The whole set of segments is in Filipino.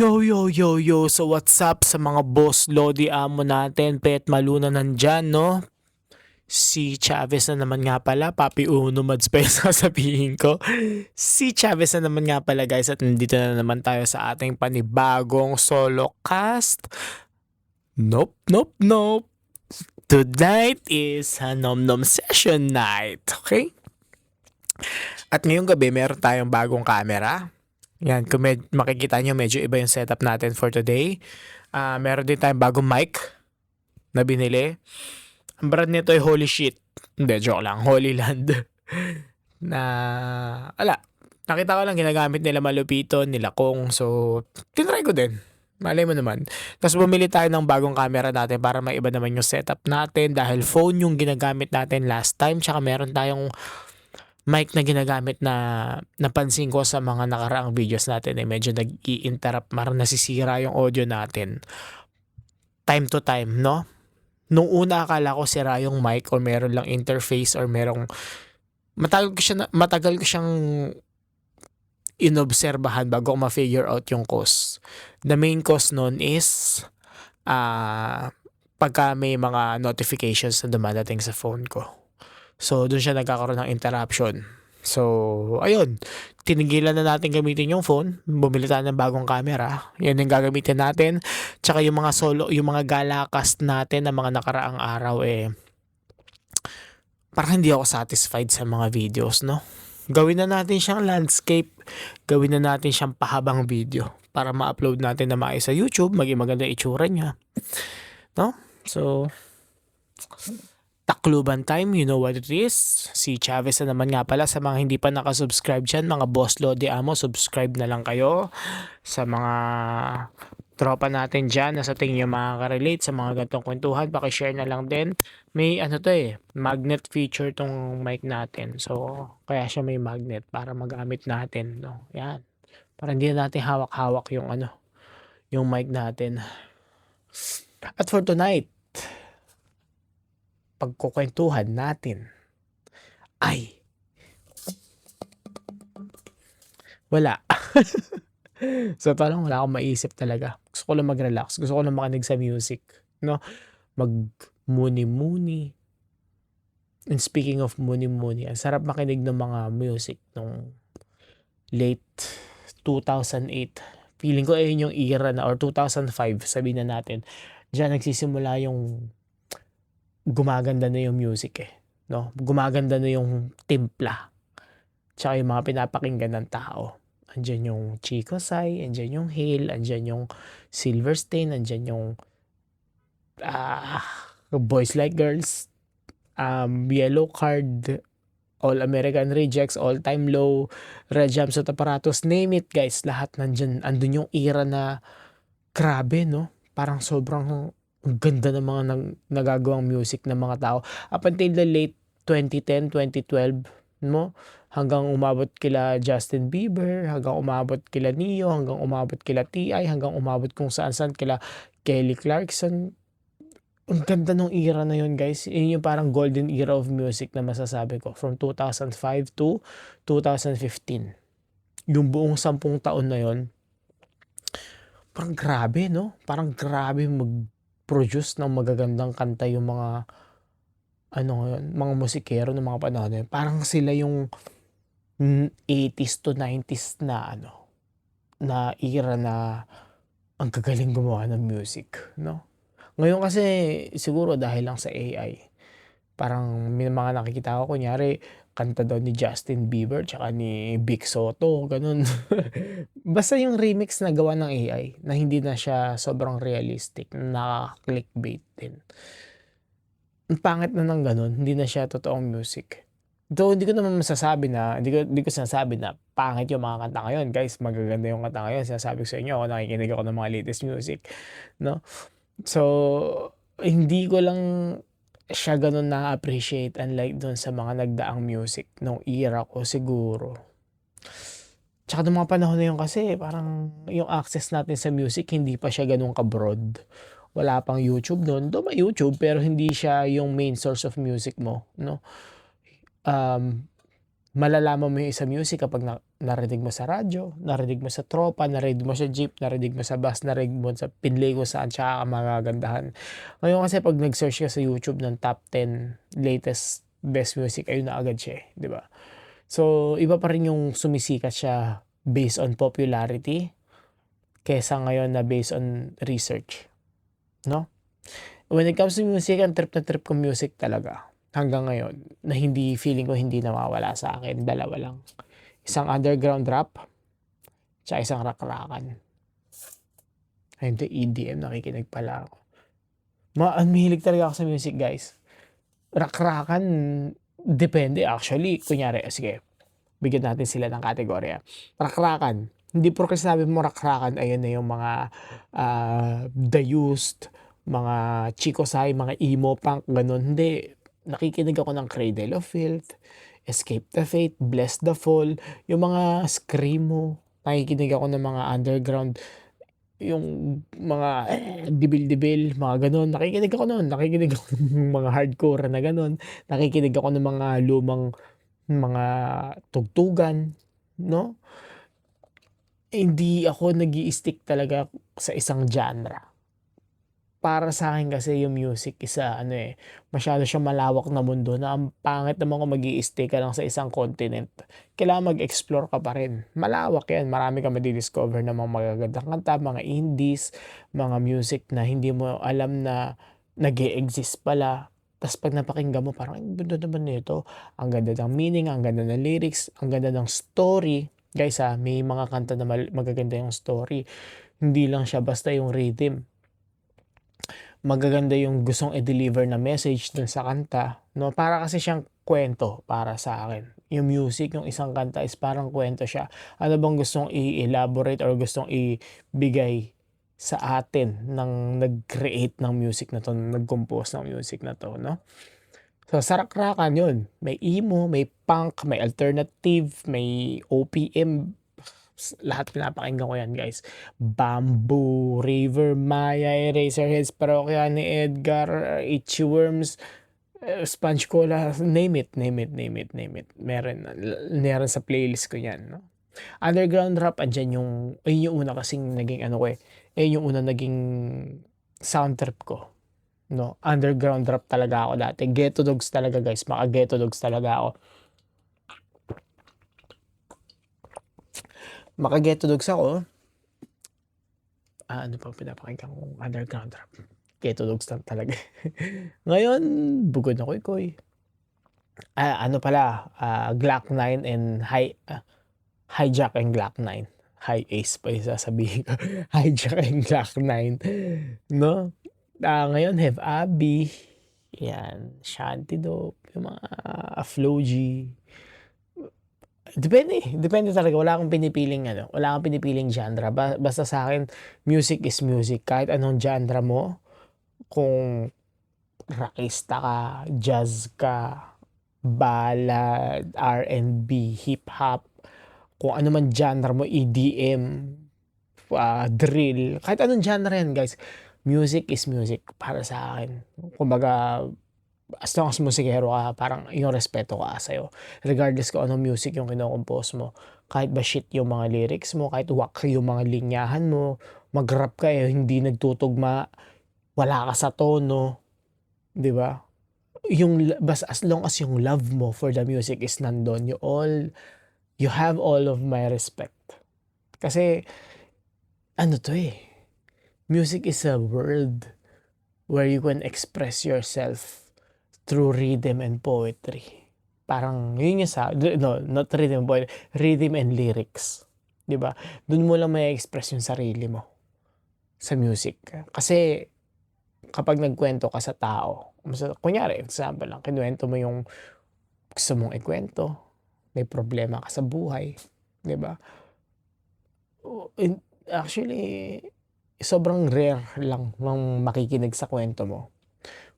Yo. So what's up sa mga boss Lodi amo natin, Pet Maluna nandyan, no? Si Chavez na naman nga pala, Papi Uno Mads pa yung sasabihin ko. Si Chavez na naman nga pala guys, at nandito na naman tayo sa ating panibagong solo cast. Nope. Tonight is a nom-nom session night, okay? At ngayong gabi, meron tayong bagong camera. Yan, kung makikita nyo, medyo iba yung setup natin for today. Meron din tayong bagong mic na binili. Ang brand nito ay Holy Shit. Hindi, joke lang. Holy Land. Nakita ko lang ginagamit nila Malupito, nila Kong. So, tinry ko din. Malay mo naman. Tapos bumili tayo ng bagong camera natin para maiba naman yung setup natin. Dahil phone yung ginagamit natin last time. Tsaka meron tayong mic na ginagamit na napansin ko sa mga nakaraang videos natin medyo nag-i-interrupt, marang nasisira yung audio natin time to time, no? Nung una akala ko sira yung mic or meron lang interface or matagal ko siyang inobserbahan bago ko ma-figure out yung cause. The main cause nun is pagka may mga notifications na dumadating sa phone ko. So, doon siya nagkakaroon ng interruption. So, ayun. Tinigilan na natin gamitin yung phone. Bumili tayo ng bagong camera. Yan yung gagamitin natin. Tsaka yung mga yung mga galacast natin na mga nakaraang araw parang hindi ako satisfied sa mga videos, no? Gawin na natin siyang landscape. Gawin na natin siyang pahabang video para ma-upload natin na maayos sa YouTube. Maging maganda itsura niya. No? So, Takluban time, you know what it is. Si Chavez na naman nga pala. Sa mga hindi pa nakasubscribe dyan, mga boss Lodi amo, subscribe na lang kayo. Sa mga tropa natin dyan na sa tingin nyo makaka-relate sa mga gantong kwentuhan, pakishare na lang din. May magnet feature tong mic natin. So, kaya siya may magnet para magamit natin. No? Yan. Para hindi natin hawak-hawak yung mic natin. At for tonight, pagkukwentuhan natin ay wala. So parang wala akong maisip talaga. Gusto ko lang mag-relax. Gusto ko lang makinig sa music. No? Mag-muni-muni. And speaking of muni-muni, ang sarap makinig ng mga music nung late 2008. Feeling ko ayun yung era na, or 2005, sabihin na natin. Diyan nagsisimula yung gumaganda na yung music no? Gumaganda na yung timpla. Tsaka yung mga pinapakinggan ng tao. Andyan yung Chico Sai, andyan yung Hale, andyan yung Silverstein, andyan yung Boys Like Girls, Yellow Card, All American Rejects, All Time Low, Red Jumpsuit Apparatus, name it guys, lahat nandyan. Andun yung era na grabe, no? Parang sobrang ang ganda ng mga nagagawang music ng mga tao. Up until the late 2010, 2012, mo, hanggang umabot kila Justin Bieber, hanggang umabot kila Neo, hanggang umabot kila T.I., hanggang umabot kung saan-saan kila Kelly Clarkson. Ang ganda ng era na yun, guys. Yun yung parang golden era of music na masasabi ko. From 2005 to 2015. Yung buong 10 taon na yun, parang grabe, no? Parang grabe mag-produce ng magagandang kanta yung mga mga musikero ng mga panahon na yun. Parang sila yung 80s to 90s na na era na ang gagaling gumawa ng music, no? Ngayon kasi siguro dahil lang sa AI, parang may mga nakikita ko, kunyari kanta daw ni Justin Bieber tsaka ni Vic Soto, ganun. Basta yung remix na gawa ng AI na hindi na siya sobrang realistic, nakaka-clickbait din. Ang pangit na ng ganun, hindi na siya totoong music. Though hindi ko naman masasabi na, hindi ko sinasabi na pangit yung mga kanta ngayon. Guys, magaganda yung kanta ngayon. Sinasabi ko sa inyo, ako nakikinig ako ng mga latest music. No? So, hindi ko lang siya ganun na-appreciate unlike doon sa mga nagdaang music nung era ko siguro. Tsaka ng mga panahon na yun kasi parang yung access natin sa music hindi pa siya ganun ka-broad. Wala pang YouTube noon. May YouTube pero hindi siya yung main source of music mo, no? Malalaman mo yung isa music kapag narinig mo sa radyo, narinig mo sa tropa, narinig mo sa jeep, narinig mo sa bus, narinig mo sa pinlay kung saan tsaka ka magagandahan. Ngayon kasi 'pag nag-search ka sa YouTube ng top 10 latest best music, ayun na agad siya, 'di ba? So, iba pa rin yung sumisikat siya based on popularity kaysa ngayon na based on research, 'no? When it comes to music, ang trip na trip ko music talaga hanggang ngayon na hindi feeling ko hindi nawawala sa akin, dalawa lang. Isang underground rap, tsaka isang rakrakan. Ay hindi, EDM nakikinig pala ako. Mahilig talaga ako sa music, guys. Rakrakan, depende actually. Kunyari, sige, bigyan natin sila ng kategorya. Rakrakan, hindi porke sinabi mo rakrakan, ayun na yung mga The Used, mga Chico Sai, mga emo punk, ganun. Hindi. Nakikinig ako ng Cradle of Filth, Escape the Fate, Bless the Fall, yung mga screamo. Nakikinig ako ng mga underground, yung mga dibil-dibil, mga gano'n. Nakikinig ako no'n. Nakikinig ako ng mga hardcore na gano'n. Nakikinig ako ng mga lumang mga tugtugan, 'no? Hindi ako nag-i-stick talaga sa isang genre. Para sa'kin kasi yung music is ano, masyado siyang malawak na mundo na ang pangit naman kung mag-i-stay ka lang sa isang continent. Kailangan mag-explore ka pa rin. Malawak 'yan, marami kang madi-discover na mga magagandang kanta, mga indies, mga music na hindi mo alam na nag-e-exist pala. Ta's 'pag napakinggan mo parang, "Ang ganda naman nito, ang ganda ng meaning, ang ganda ng lyrics, ang ganda ng story." Guys, may mga kanta na magaganda yung story, hindi lang siya basta yung rhythm. Magaganda yung gustong i-deliver na message dun sa kanta, 'no? Para kasi siyang kuwento para sa akin. Yung music, yung isang kanta is parang kuwento siya. Ano bang gustong i-elaborate or gustong ibigay sa atin ng nag-create ng music na 'to, nag-compose ng music na 'to, 'no? So, sa rakrakan yun, may emo, may punk, may alternative, may OPM. Lahat pinapakinggan ko 'yan, guys. Bamboo, River Maya, Eraserheads, Parokya ni Edgar, Itchy Worms, Sponge Cola, name it, name it, name it, name it. Meron sa playlist ko 'yan, 'no. Underground rap, andiyan ayun yung una kasing naging ano ko, ayun yung unang naging sound trip ko, 'no. Underground rap talaga ako dati, Ghetto Dogs talaga, guys, maka-Ghetto Dogs talaga ako. Maka-Ghetto Dogs ako. Ano pang pinapakinggan kong underground rap, Ghetto Dogs lang talaga. Ngayon, Bugod na Koykoy, ano pala, Glock 9 and Hijack and Glock 9, High Ace pa yung sasabihin ko, Hijack and Glock 9, 'no? Ngayon Hev Abi, 'yan, Shanty Dope, yung mga Flow G. Depende talaga, wala akong pinipiling genre, basta sa'kin music is music kahit anong genre mo, kung rockista ka, jazz ka, ballad, R&B, hip-hop, kung ano man genre mo, EDM, drill, kahit anong genre 'yan, guys, music is music para sa'kin. Kumbaga, as long as musikero ka, parang yung respeto ko sa'yo. Regardless kung anong music yung kino-compose mo, kahit ba shit yung mga lyrics mo, kahit whack yung mga linyahan mo, mag-rap ka, hindi nagtutugma, wala ka sa tono, 'di ba? As long as yung love mo for the music is nandun, you have all of my respect. Kasi ano 'to, music is a world where you can express yourself through rhythm and poetry. Parang yun yung no, not rhythm and poetry, rhythm and lyrics, 'di ba? Dun mo lang ma-e-express yung sarili mo sa music. Kasi kapag nagkuwento ka sa tao, kunyari example lang, kinuwento mo yung gusto mong ikuwento, may problema ka sa buhay, 'di ba? Actually, sobrang rare lang ng makikinig sa kuwento mo.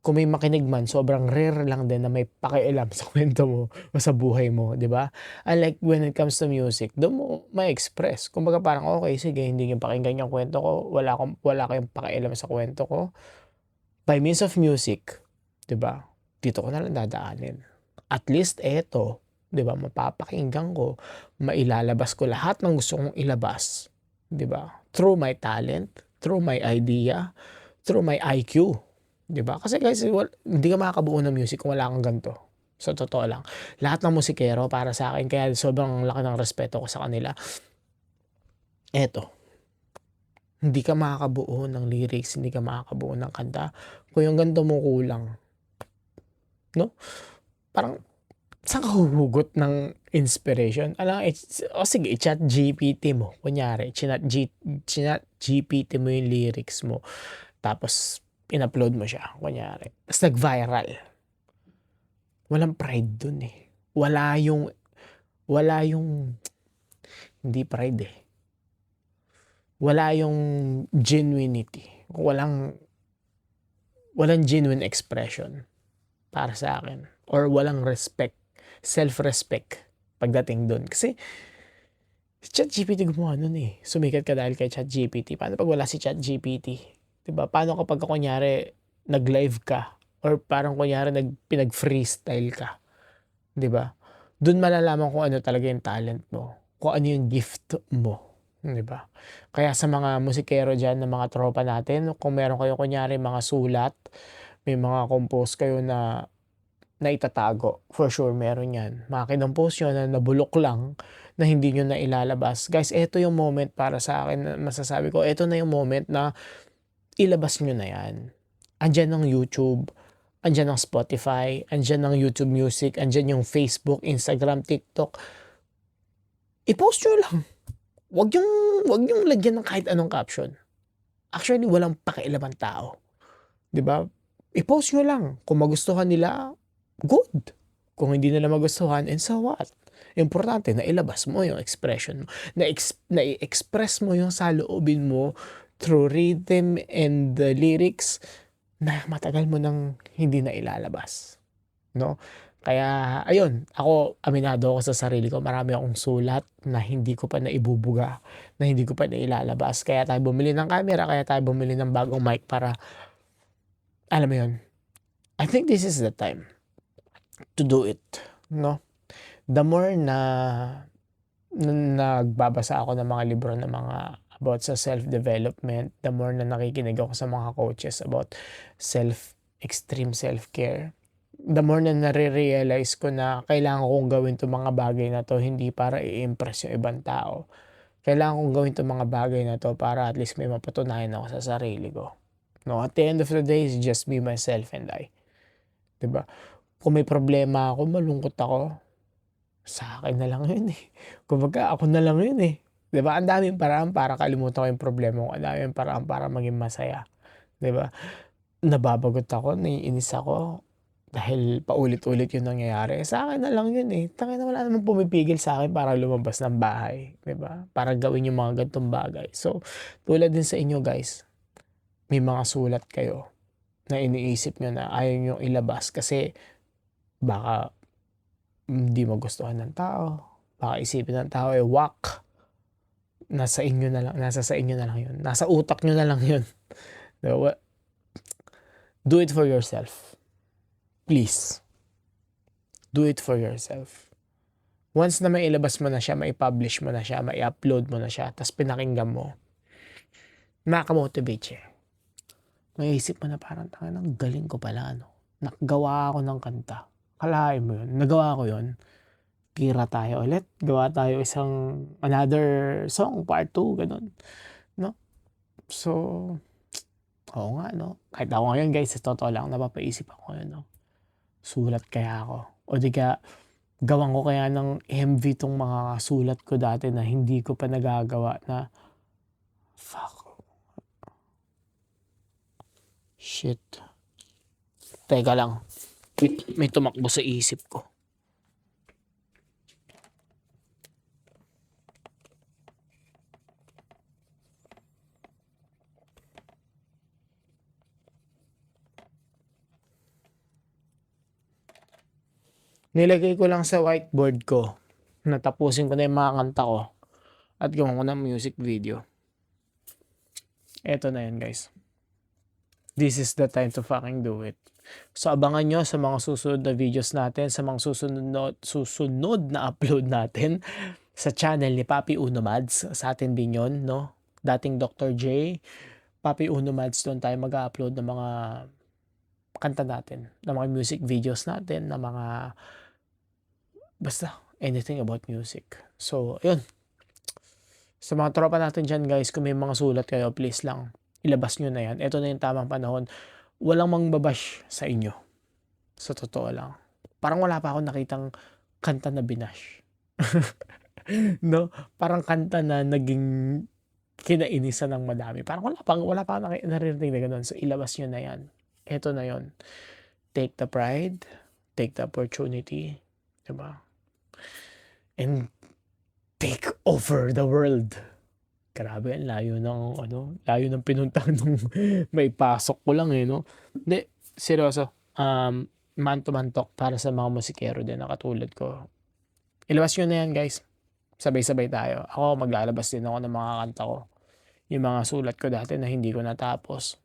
Kung may makinig man, sobrang rare lang din na may pakialam sa kuwento mo o sa buhay mo, 'di ba? Unlike when it comes to music, dun mo ma-express. Kumbaga parang, okey sige, hindi niyo pakinggan yung kuwento ko, wala kayong pakialam sa kuwento ko. By means of music, 'di ba, dito ko nalang dadaanin. At least eto, 'di ba? Mapapakinggan ko, mailalabas ko lahat ng gusto kong ilabas, 'di ba? Through my talent, through my idea, through my IQ, 'di ba? Kasi guys, hindi ka makakabuo ng music kung wala kang ganito. Sa totoo lang. Lahat ng musikero para sa akin, kaya sobrang laki ng respeto ko sa kanila. Eto, hindi ka makakabuo ng lyrics, hindi ka makakabuo ng kanta kung yung ganito mo kulang, 'no? Parang saan ka huhugot ng inspiration? Alam o sige, i-ChatGPT mo, kunyari chinat-GPT mo yung lyrics mo, tapos in-upload mo siya, kunyari, ta's nag-viral. Walang pride dun, eh. Wala yung hindi pride, eh, wala yung genuinity, walang genuine expression para sa akin, or walang respect, self-respect pagdating dun. Kasi si ChatGPT gumawa nun, eh, sumikat ka dahil kay ChatGPT. Paano 'pag wala si ChatGPT, 'di ba? Paano kapagka kunyari nag-live ka, or parang kunyari pinag-freestyle ka, 'di ba? Dun malalaman kung ano talaga yung talent mo, kung ano yung gift mo, 'di ba? Kaya sa mga musikero diyan na mga tropa natin, kung meron kayong kunyari mga sulat, may mga compose kayo na naitatago, for sure meron 'yan. Mga kinompose niyo na nabulok lang, na hindi niyo nailalabas. Guys, eto yung moment para sa akin na masasabi ko, eto na yung moment na ilabas niyo na 'yan. Andiyan ang YouTube, andiyan ang Spotify, andiyan ang YouTube Music, andiyan yung Facebook, Instagram, TikTok. I-post niyo lang. Wag yung lagyan ng kahit anong caption. Actually, walang pakialam ang tao, 'di ba? I-post niyo lang. Kung magustuhan nila, good. Kung hindi nila magustuhan, and so what? Importante nailabas mo yung expression mo, nai-express mo yung saloobin mo through rhythm and the lyrics na matagal mo nang hindi nailalabas, 'no? Kaya ayun, ako aminado ako sa sarili ko, marami akong sulat na hindi ko pa naibubuga, na hindi ko pa nailalabas. Kaya tayo bumili ng camera, kaya tayo bumili ng bagong mic para, alam mo yun, I think this is the time to do it, 'no? The more na nagbabasa ako ng mga libro ng mga about sa self-development, the more na nakikinig ako sa mga coaches about extreme self-care, the more na nare-realize ko na kailangan kong gawin 'tong mga bagay na 'to hindi para i-impress yung ibang tao. Kailangan kong gawin 'tong mga bagay na 'to para at least may mapatunayan ako sa sarili ko, 'no? At the end of the day, it's just me, myself, and I, 'di ba? Kung may problema ako, malungkot ako, sa akin na lang yun, eh. Kumbaga ako na lang yun, eh, 'di ba? Ang daming paraan para kalimutan ko yung problema ko, ang daming paraan para maging masaya, 'di ba? Nababagot ako, naiinis ako dahil paulit-ulit yung nangyayari, sa akin na lang yun, eh. Tangina, wala namang pumipigil sa'kin para lumabas ng bahay, 'di ba? Para gawin yung mga ganitong bagay. So, tulad din sa inyo guys, may mga sulat kayo na iniisip niyo na ayaw niyong ilabas kasi baka hindi magustuhan ng tao, baka isipin ng tao, eh, whack. Nasa sa inyo na lang yun, nasa utak niyo na lang yun. 'Di ba? Do it for yourself, please. Do it for yourself. Once na mailabas mo na siya, mai-publish mo na siya, mai-upload mo na siya, ta's pinakinggan mo, makaka-motivate siya. Maiisip mo na parang, "Tangina, ang galing ko pala, ano, nakagawa ako ng kanta." Akalain mo yun, nagawa ko yun, kira tayo ulit, gawa tayo another song, part 2, gano'n, 'no? So, oo nga 'no, kahit ako ngayon guys, sa totoo lang napapaisip ako ngayon, 'no, sulat kaya ako o di kaya gawan ko kaya ng MV 'tong mga sulat ko dati na hindi ko pa nagagawa na, fuck, shit. Teka lang, may tumakbo sa isip ko. Nilagay ko lang sa whiteboard ko na tapusin ko na yung mga kanta ko at gawan ko ng music video. Eto na yun guys. This is the time to fucking do it. So, abangan nyo sa mga susunod na videos natin, sa mga susunod na upload natin sa channel ni Papi Uno Mads. Sa atin din yun, no? Dating Dr. J, Papi Uno Mads, doon tayo mag-upload ng mga kanta natin, ng mga music videos natin, ng mga basta anything about music. So, yun. Sa mga tropa natin dyan guys, kung may mga sulat kayo, please lang, ilabas nyo na yan. Ito na yung tamang panahon. Walang mangbabash sa inyo. Sa totoo lang. Parang wala pa akong nakitang kanta na binash. No? Parang kanta na naging kinainisan ng madami. Parang wala pa akong naririnig na ganun. So, ilabas nyo na yan. Ito na yon. Take the pride, take the opportunity, diba? And take over the world. Grabe, ang layo ng pinuntahan nung may pasok ko lang no. Hindi, seryoso. Man to man talk para sa mga musikero din na katulad ko. Ilabas nyo na yan guys. Sabay-sabay tayo. Ako maglalabas din ako ng mga kanta ko. Yung mga sulat ko dati na hindi ko natapos.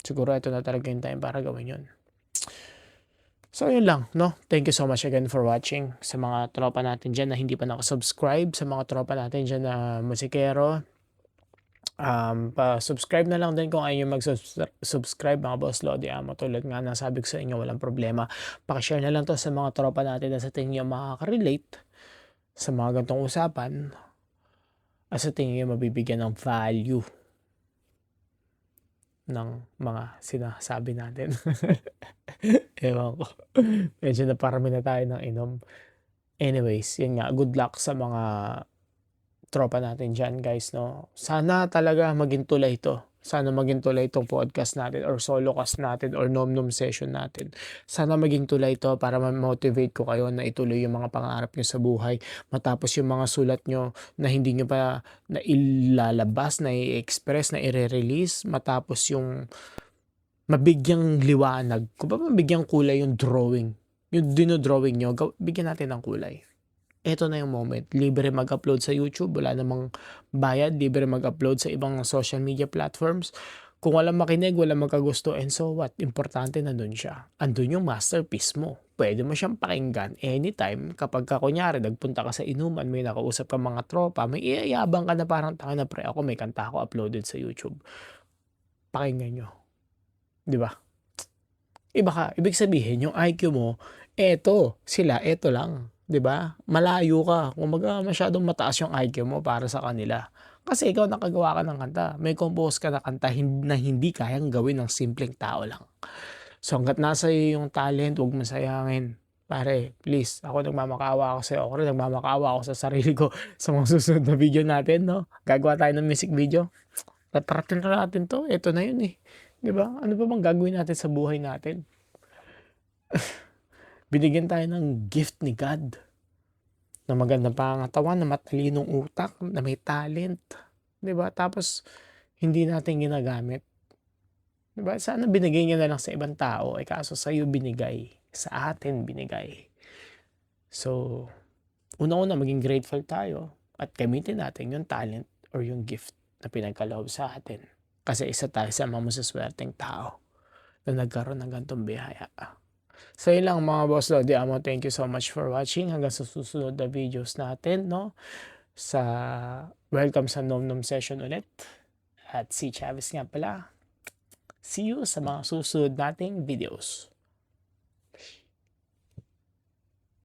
Siguro ito na talaga yung time para gawin yun. So, yun lang, no? Thank you so much again for watching. Sa mga tropa natin dyan na hindi pa nakasubscribe, sa mga tropa natin dyan na musikero, pa-subscribe na lang din kung ayaw mag-subscribe mga boss Lodi Amo. Tulad nga nasabi ko sa inyo, walang problema. Pakishare na lang to sa mga tropa natin na sa tingin nyo makaka-relate sa mga gantong usapan at sa tingin nyo mabibigyan ng value ng mga sinasabi natin. Ewan ko. Medyo naparami na tayo ng inom. Anyways, yun nga. Good luck sa mga tropa natin dyan, guys, no? Sana talaga maging tulay ito. Sana maging tulay itong podcast natin or solo cast natin or nom-nom session natin. Sana maging tulay ito para ma-motivate ko kayo na ituloy yung mga pangarap nyo sa buhay. Matapos yung mga sulat nyo na hindi nyo pa na ilalabas, na i-express, na i-release. Matapos yung mabigyang liwanag. Kung ba mabigyang kulay yung drawing. Yung dinodrawing nyo, bigyan natin ng kulay. Ito na yung moment. Libre mag-upload sa YouTube. Wala namang bayad. Libre mag-upload sa ibang social media platforms. Kung walang makinig, walang magkagusto, and so what? Importante na dun siya. Andun yung masterpiece mo. Pwede mo siyang pakinggan anytime. Kapag ka, kunyari, nagpunta ka sa inuman, may nakausap ka mga tropa, may iayabang ka na parang tanga na pre. Ako may kanta ako uploaded sa YouTube. Pakinggan nyo. Di ba? Iba ka. Ibig sabihin, yung IQ mo, eto lang. 'Di ba? Malayo ka. Kumbaga masyadong mataas yung IQ mo para sa kanila. Kasi ikaw nakagawa ka ng kanta. May compose ka na kanta na hindi kayang gawin ng simpleng tao lang. So hangga't nasa iyo yung talent, huwag mo sayangin. Pare, please, ako nagmamakaawa ako sa iyo. Ako rin nagmamakaawa ako sa sarili ko sa mga susunod na video natin, no? Gagawa tayo ng music video. Tataratin na natin to. Ito na yun eh. 'Di ba? Ano pa bang gagawin natin sa buhay natin? Binigyan tayo ng gift ni God na magandang pangangatawan, na matalinong utak, na may talent. 'Di ba? Tapos, hindi natin ginagamit. 'Di ba? Sana binigay niya na lang sa ibang tao, kaso sa'yo binigay. Sa atin binigay. So, una-una maging grateful tayo at gamitin natin yung talent or yung gift na pinagkaloob sa atin. Kasi isa tayo sa mga masaswerteng tao na nagkaroon ng gantong biyaya. So yun lang mga boss Lodi Amo, thank you so much for watching. Hanggang sa susunod na videos natin, no? Sa welcome sa Nom Nom session ulit. At si Chavez nga pala. See you sa mga susunod nating videos.